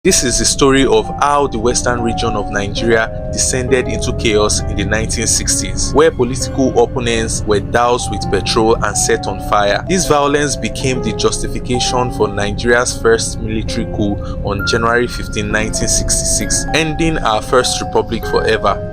This is the story of how the western region of Nigeria descended into chaos in the 1960s, where political opponents were doused with petrol and set on fire. This violence became the justification for Nigeria's first military coup on January 15, 1966, ending our first republic forever.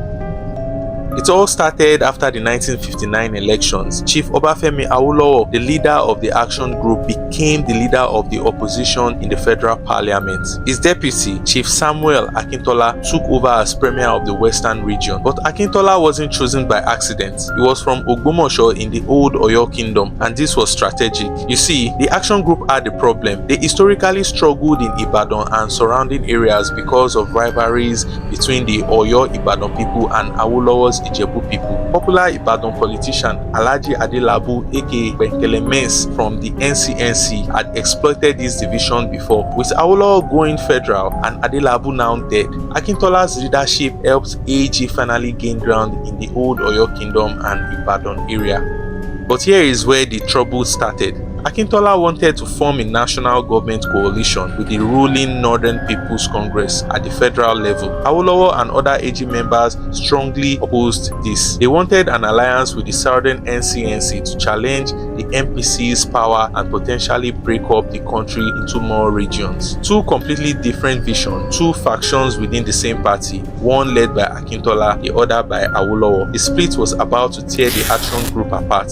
It all started after the 1959 elections. Chief Obafemi Awolowo, the leader of the action group, became the leader of the opposition in the federal parliament. His deputy, Chief Samuel Akintola, took over as premier of the western region. But Akintola wasn't chosen by accident. He was from Ogbomoso in the old Oyo kingdom, and this was strategic. You see, the action group had a problem. They historically struggled in Ibadan and surrounding areas because of rivalries between the Oyo Ibadan people and Awolowo's Ijebu people. Popular Ibadan politician Alhaji Adelabu aka Benkele Mens from the NCNC had exploited this division before. With Awolowo going federal and Adelabu now dead, Akintola's leadership helped AG finally gain ground in the old Oyo kingdom and Ibadan area. But here is where the trouble started. Akintola wanted to form a national government coalition with the ruling Northern People's Congress at the federal level. Awolowo and other AG members strongly opposed this. They wanted an alliance with the Southern NCNC to challenge the MPC's power and potentially break up the country into more regions. Two completely different visions, two factions within the same party, one led by Akintola, the other by Awolowo. The split was about to tear the action group apart.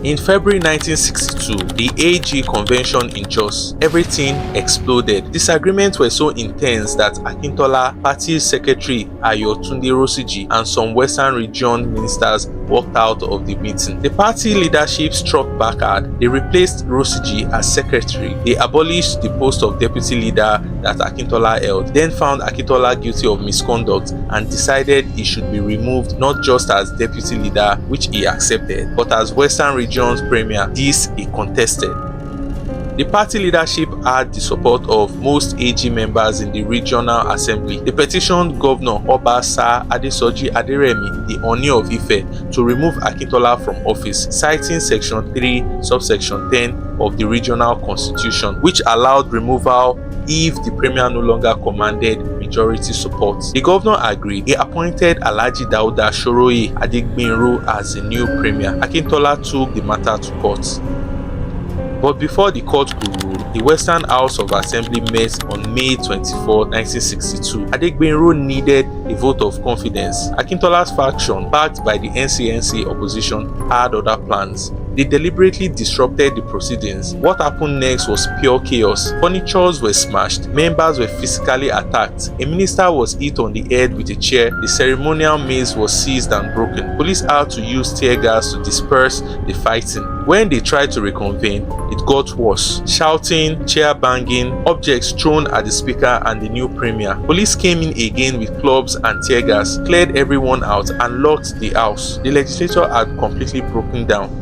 In February 1962, the AG convention in Jos, everything exploded. Disagreements were so intense that Akintola, party secretary Ayo Tunde Rosiji, and some Western region ministers walked out of the meeting. The party leadership struck back hard. They replaced Rosiji as secretary. They abolished the post of deputy leader that Akintola held, then found Akintola guilty of misconduct and decided he should be removed not just as deputy leader, which he accepted, but as Western region's premier. This he contested. The party leadership had the support of most AG members in the regional assembly. They petitioned Governor Obasa Adesoji Aderemi, the Oni of Ife, to remove Akintola from office, citing Section 3, subsection 10 of the regional constitution, which allowed removal if the premier no longer commanded majority support. The governor agreed. He appointed Alhaji Dauda Shoroye Adegbinro as the new premier. Akintola took the matter to court. But before the court could rule, the Western House of Assembly met on May 24, 1962. Adegbinro needed a vote of confidence. Akintola's faction, backed by the NCNC opposition, had other plans. They deliberately disrupted the proceedings. What happened next was pure chaos. Furnitures were smashed. Members were physically attacked. A minister was hit on the head with a chair. The ceremonial maze was seized and broken. Police had to use tear gas to disperse the fighting. When they tried to reconvene, it got worse. Shouting, chair banging, objects thrown at the speaker and the new premier. Police came in again with clubs and tear gas, cleared everyone out and locked the house. The legislature had completely broken down.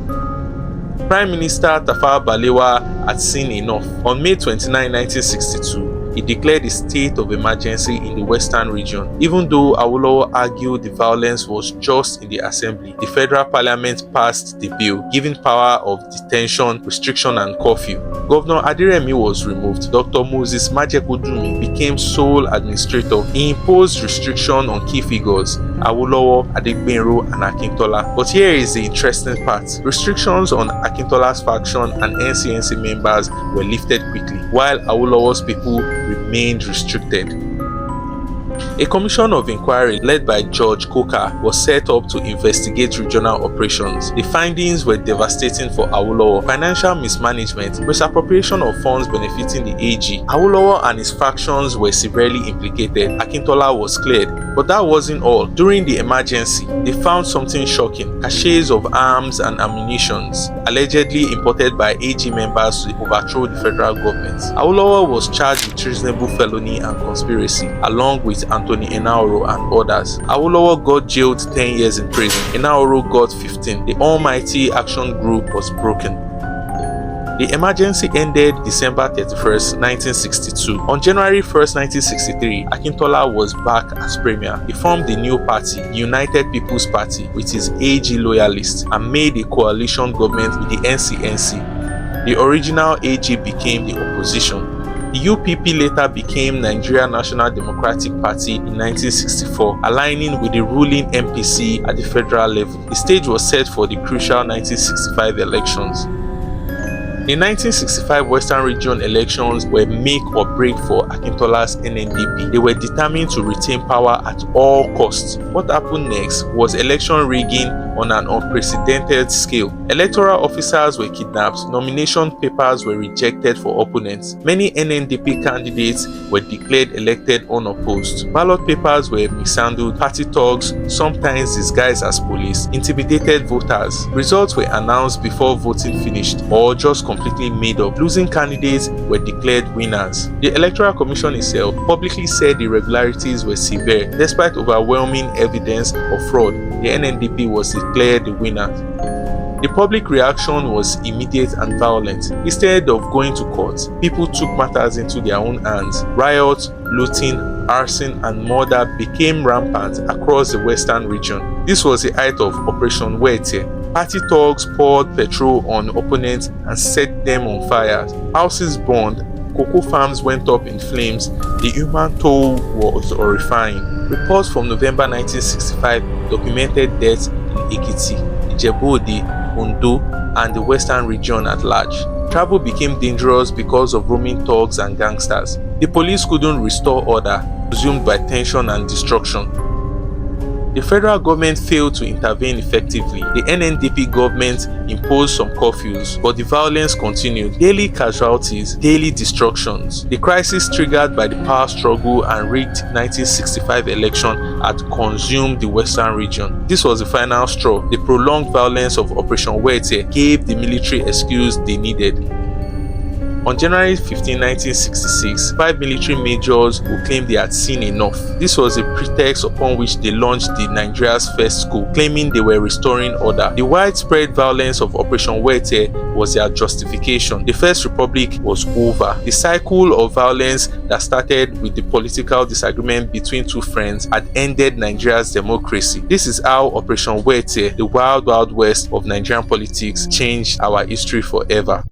Prime Minister Tafawa Balewa had seen enough. On May 29, 1962, he declared a state of emergency in the western region. Even though Awolowo argued the violence was just in the assembly, the federal parliament passed the bill, giving power of detention, restriction and curfew. Governor Aderemi was removed. Dr. Moses Majekodunmi became sole administrator. He imposed restriction on key figures, Awolowo, Adegbinro and Akintola. But here is the interesting part. Restrictions on Akintola's faction and NCNC members were lifted quickly, while Awolowo's people remained restricted. A commission of inquiry led by George Coker was set up to investigate regional operations. The findings were devastating for Awolowo. Financial mismanagement, misappropriation of funds benefiting the AG. Awolowo and his factions were severely implicated. Akintola was cleared, but that wasn't all. During the emergency, they found something shocking: caches of arms and ammunition, allegedly imported by AG members to overthrow the federal government. Awolowo was charged with treasonable felony and conspiracy, along with Anthony Enaoro and others. Awolowo got jailed 10 years in prison. Enaoro got 15. The almighty action group was broken. The emergency ended December 31st, 1962. On January 1st, 1963, Akintola was back as premier. He formed the new party, United People's Party, with his AG loyalists, and made a coalition government with the NCNC. The original AG became the opposition. The UPP later became Nigerian National Democratic Party in 1964, aligning with the ruling MPC at the federal level. The stage was set for the crucial 1965 elections. The 1965 Western Region elections were make or break for Akintola's NNDP. They were determined to retain power at all costs. What happened next was election rigging on an unprecedented scale. Electoral officers were kidnapped, nomination papers were rejected for opponents. Many NNDP candidates were declared elected unopposed. Ballot papers were mishandled, party thugs, sometimes disguised as police, intimidated voters. Results were announced before voting finished or just completely made up. Losing candidates were declared winners. The Electoral Commission itself publicly said the irregularities were severe. Despite overwhelming evidence of fraud, the NNDP was declared the winner. The public reaction was immediate and violent. Instead of going to court, people took matters into their own hands. Riots, looting, arson, and murder became rampant across the Western region. This was the height of Operation Wetie. Party thugs poured petrol on opponents and set them on fire. Houses burned, cocoa farms went up in flames. The human toll was horrifying. Reports from November 1965 documented deaths in Ekiti, Ijebu-Ode, Ondo, and the Western region at large. Travel became dangerous because of roaming thugs and gangsters. The police couldn't restore order, consumed by tension and destruction. The federal government failed to intervene effectively. The NNDP government imposed some curfews, but the violence continued. Daily casualties, daily destructions. The crisis triggered by the power struggle and rigged 1965 election had consumed the Western region. This was the final straw. The prolonged violence of Operation Wetie gave the military excuse they needed. On January 15, 1966, 5 military majors who claimed they had seen enough. This was a pretext upon which they launched Nigeria's first coup, claiming they were restoring order. The widespread violence of Operation Wetie was their justification. The First Republic was over. The cycle of violence that started with the political disagreement between two friends had ended Nigeria's democracy. This is how Operation Wetie, the wild west of Nigerian politics, changed our history forever.